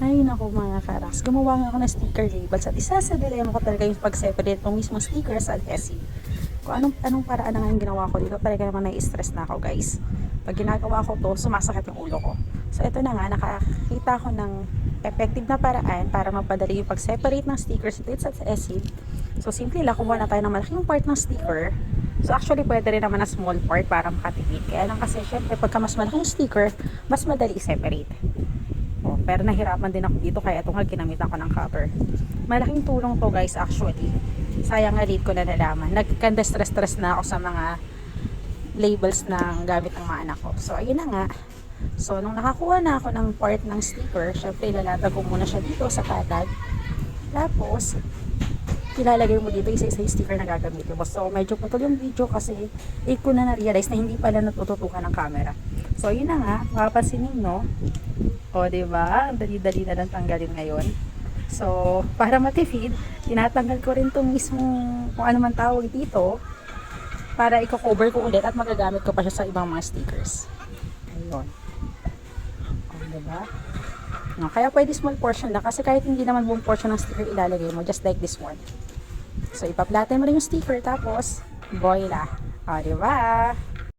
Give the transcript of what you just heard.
Ay naku mga karaks, gumawa nga ako ng sticker labels at isa sa dilemma ko talaga yung pag-separate ng mismo sticker sa adhesive. Kung anong paraan na nga yung ginawa ko dito, talaga naman nai-stress na ako guys. Pag ginagawa ko to, sumasakit yung ulo ko. So ito na nga, nakakita ko ng effective na paraan para mapadali yung pag-separate ng stickers dito sa adhesive. So simple lang, kumuha na tayo ng malaking part ng sticker. So actually pwede rin naman na small part para makatipid. Kaya lang kasi syempre pagka mas malaking sticker, mas madali i-separate. Oh, pero nahirapan din ako dito kaya ito nga ginamitan ko ng cover. Malaking tulong to guys actually. Sayang nga late ko na nalaman. Nagkanda stress na ako sa mga labels ng gamit ng mga anak ko. So ayun na nga. So nung nakakuha na ako ng part ng sticker, syempre ilalagay ko muna siya dito sa patag. Tapos ilalagay mo dito isa-isa yung sticker na gagamitin mo. So medyo putol yung video kasi ko na na-realize na hindi pala natututukan ng camera. So yun na nga, mapapansin niyo, o diba? Ang dali-dali na lang tanggalin ngayon. So para matipid, tinatanggal ko rin itong mismong kung ano man tawag dito para i-cover ko ulit at magagamit ko pa siya sa ibang mga stickers. Ayun. O diba? No, kaya pwede small portion lang kasi kahit hindi naman buong portion ng sticker ilalagay mo, just like this one. So ipa-flatten mo rin yung sticker tapos voila. O diba?